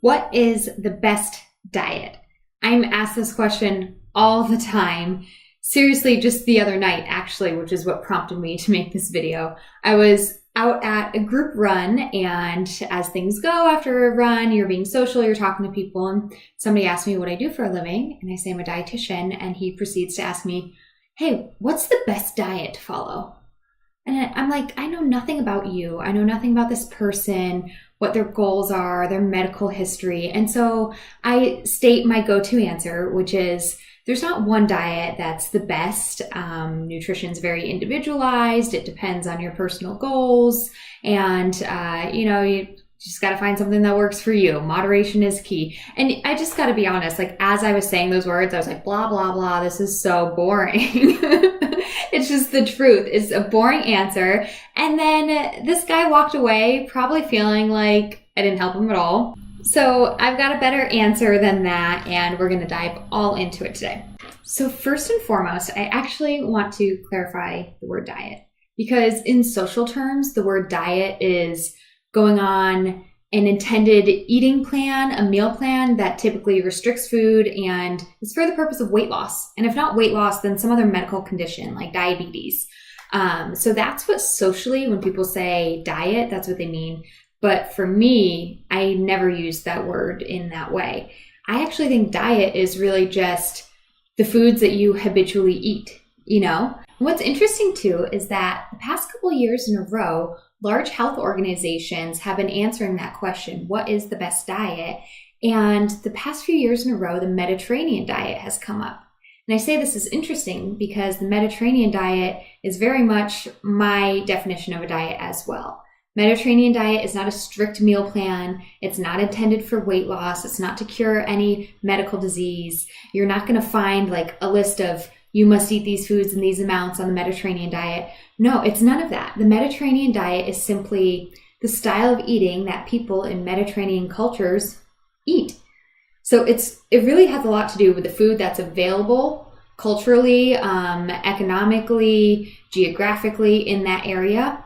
What is the best diet? I'm asked this question all the time. Seriously, just the other night, actually, which is what prompted me to make this video. I was out at a group run, and as things go after a run, you're being social, you're talking to people, and somebody asked me what I do for a living, and I say I'm a dietitian, and he proceeds to ask me, hey, what's the best diet to follow? And I'm like, I know nothing about you. I know nothing about this person, what their goals are, their medical history. And so I state my go-to answer, which is there's not one diet that's the best. Nutrition's very individualized. It depends on your personal goals. And, you just got to find something that works for you. Moderation is key. And I just got to be honest, like as I was saying those words, I was like, blah, blah, blah. This is so boring. It's just the truth. It's a boring answer. And then this guy walked away probably feeling like I didn't help him at all. So I've got a better answer than that, and we're going to dive all into it today. So first and foremost, I actually want to clarify the word diet, because in social terms, the word diet is going on an intended eating plan, a meal plan that typically restricts food and is for the purpose of weight loss. And if not weight loss, then some other medical condition like diabetes. So that's what socially, when people say diet, that's what they mean. But for me, I never use that word in that way. I actually think diet is really just the foods that you habitually eat, What's interesting too is that the past couple of years in a row, large health organizations have been answering that question, what is the best diet? And the past few years in a row, the Mediterranean diet has come up. And I say this is interesting because the Mediterranean diet is very much my definition of a diet as well. Mediterranean diet is not a strict meal plan. It's not intended for weight loss. It's not to cure any medical disease. You're not going to find like a list of you must eat these foods in these amounts on the Mediterranean diet. No, it's none of that. The Mediterranean diet is simply the style of eating that people in Mediterranean cultures eat. So it really has a lot to do with the food that's available culturally, economically, geographically in that area.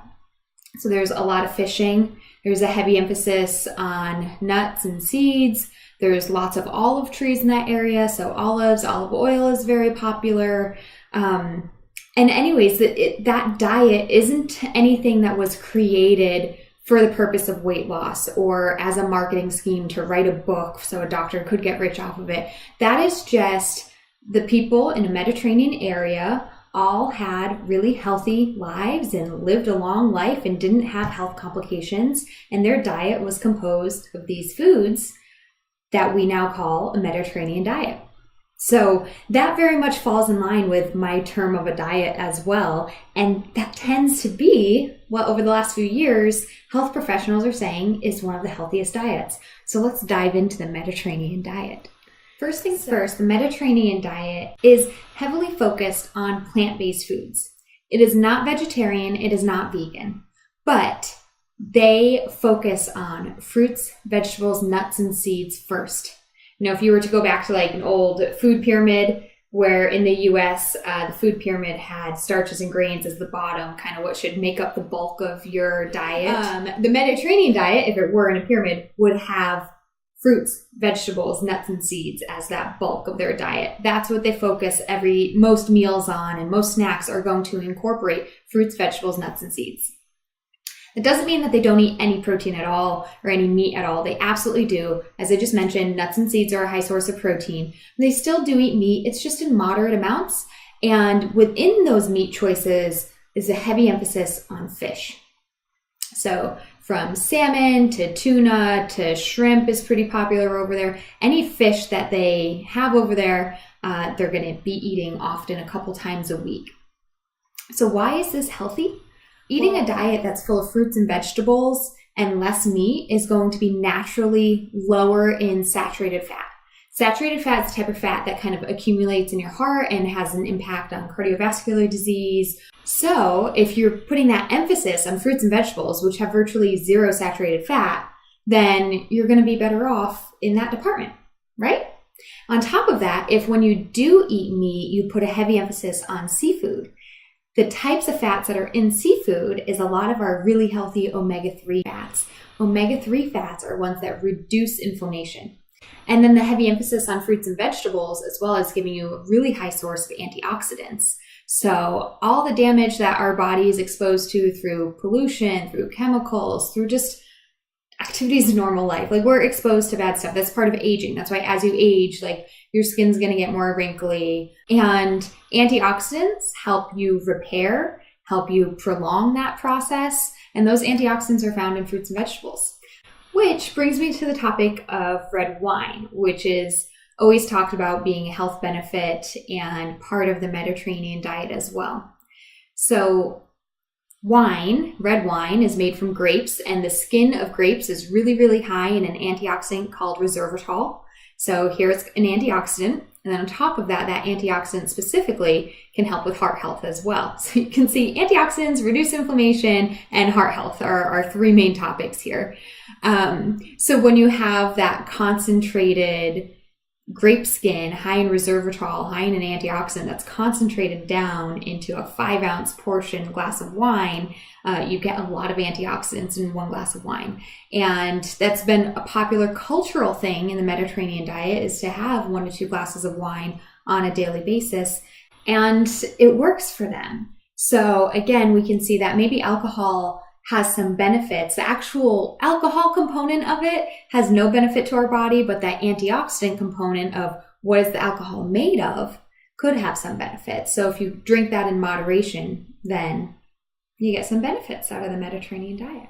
So there's a lot of fishing. There's a heavy emphasis on nuts and seeds. There's lots of olive trees in that area. So olive oil is very popular. And anyways, that diet isn't anything that was created for the purpose of weight loss or as a marketing scheme to write a book so a doctor could get rich off of it. That is just the people in a Mediterranean area all had really healthy lives and lived a long life and didn't have health complications. And their diet was composed of these foods that we now call a Mediterranean diet. So that very much falls in line with my term of a diet as well. And that tends to be what over the last few years, health professionals are saying is one of the healthiest diets. So let's dive into the Mediterranean diet. First things first, the Mediterranean diet is heavily focused on plant-based foods. It is not vegetarian, it is not vegan, but they focus on fruits, vegetables, nuts, and seeds first. If you were to go back to like an old food pyramid where in the US, the food pyramid had starches and grains as the bottom, kind of what should make up the bulk of your diet. The Mediterranean diet, if it were in a pyramid, would have fruits, vegetables, nuts, and seeds as that bulk of their diet. That's what they focus most meals on, and most snacks are going to incorporate fruits, vegetables, nuts, and seeds. It doesn't mean that they don't eat any protein at all or any meat at all. They absolutely do. As I just mentioned, nuts and seeds are a high source of protein. They still do eat meat. It's just in moderate amounts. And within those meat choices is a heavy emphasis on fish. So from salmon to tuna to shrimp is pretty popular over there. Any fish that they have over there, they're going to be eating often a couple times a week. So why is this healthy? Eating a diet that's full of fruits and vegetables and less meat is going to be naturally lower in saturated fat. Saturated fat is the type of fat that kind of accumulates in your heart and has an impact on cardiovascular disease. So if you're putting that emphasis on fruits and vegetables, which have virtually zero saturated fat, then you're going to be better off in that department, right? On top of that, if when you do eat meat, you put a heavy emphasis on seafood, The types of fats that are in seafood is a lot of our really healthy omega-3 fats. Omega-3 fats are ones that reduce inflammation. And then the heavy emphasis on fruits and vegetables, as well as giving you a really high source of antioxidants. So all the damage that our body is exposed to through pollution, through chemicals, through just activities of normal life, like we're exposed to bad stuff. That's part of aging. That's why as you age, like your skin's going to get more wrinkly. And antioxidants help you repair, help you prolong that process. And those antioxidants are found in fruits and vegetables. Which brings me to the topic of red wine, which is always talked about being a health benefit and part of the Mediterranean diet as well. So wine, red wine, is made from grapes, and the skin of grapes is really, really high in an antioxidant called resveratrol. So here it's an antioxidant. And then on top of that, that antioxidant specifically can help with heart health as well. So you can see antioxidants, reduce inflammation, and heart health are our three main topics here. So when you have that concentrated grape skin, high in resveratrol, high in an antioxidant that's concentrated down into a 5-ounce portion glass of wine, you get a lot of antioxidants in one glass of wine. And that's been a popular cultural thing in the Mediterranean diet, is to have 1 to 2 glasses of wine on a daily basis. And it works for them. So again, we can see that maybe alcohol has some benefits. The actual alcohol component of it has no benefit to our body, but that antioxidant component of what is the alcohol made of could have some benefits. So if you drink that in moderation, then you get some benefits out of the Mediterranean diet.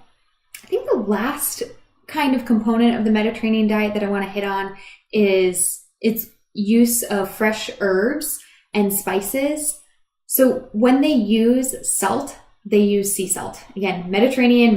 I think the last kind of component of the Mediterranean diet that I want to hit on is its use of fresh herbs and spices. So when they use salt, they use sea salt. Again, Mediterranean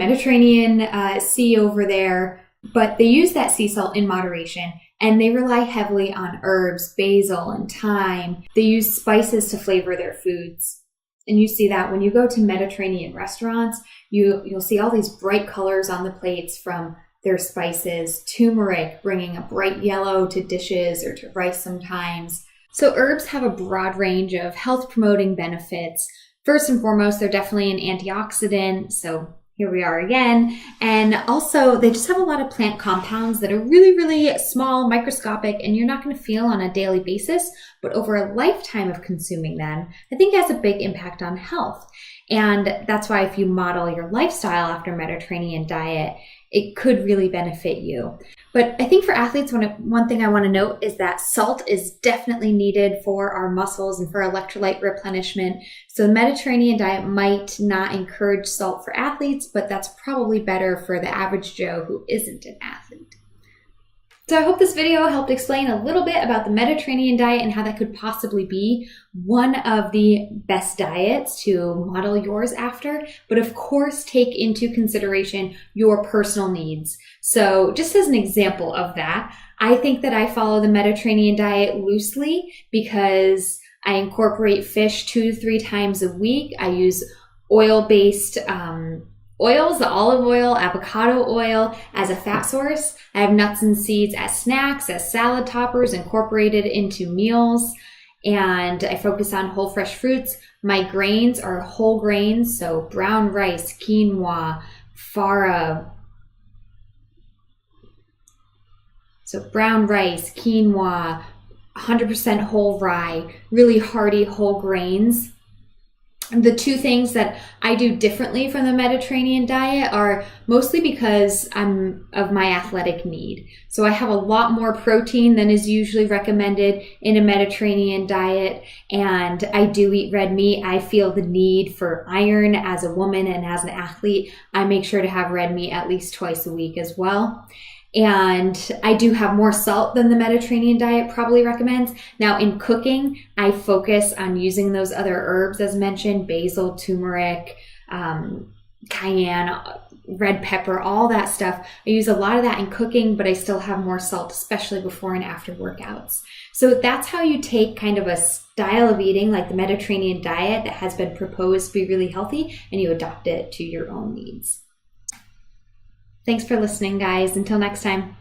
sea over there, but they use that sea salt in moderation, and they rely heavily on herbs, basil and thyme. They use spices to flavor their foods. And you see that when you go to Mediterranean restaurants, you'll see all these bright colors on the plates from their spices. Turmeric, bringing a bright yellow to dishes or to rice sometimes. So herbs have a broad range of health promoting benefits. First and foremost, they're definitely an antioxidant. So here we are again. And also they just have a lot of plant compounds that are really, really small, microscopic, and you're not going to feel on a daily basis. But over a lifetime of consuming them, I think it has a big impact on health. And that's why if you model your lifestyle after Mediterranean diet, it could really benefit you. But I think for athletes, one thing I want to note is that salt is definitely needed for our muscles and for electrolyte replenishment. So the Mediterranean diet might not encourage salt for athletes, but that's probably better for the average Joe who isn't an athlete. So I hope this video helped explain a little bit about the Mediterranean diet and how that could possibly be one of the best diets to model yours after, but of course take into consideration your personal needs. So just as an example of that, I think that I follow the Mediterranean diet loosely because I incorporate fish 2 to 3 times a week. I use oil-based oils, the olive oil, avocado oil as a fat source. I have nuts and seeds as snacks, as salad toppers incorporated into meals. And I focus on whole fresh fruits. My grains are whole grains, so brown rice, quinoa, farro. So brown rice, quinoa, 100% whole rye, really hearty whole grains. The 2 things that I do differently from the Mediterranean diet are mostly because I'm of my athletic need. So I have a lot more protein than is usually recommended in a Mediterranean diet, and I do eat red meat. I feel the need for iron as a woman and as an athlete. I make sure to have red meat at least twice a week as well. And I do have more salt than the Mediterranean diet probably recommends. Now in cooking, I focus on using those other herbs as mentioned, basil, turmeric, cayenne, red pepper, all that stuff. I use a lot of that in cooking, but I still have more salt, especially before and after workouts. So that's how you take kind of a style of eating like the Mediterranean diet that has been proposed to be really healthy, and you adopt it to your own needs. Thanks for listening, guys. Until next time.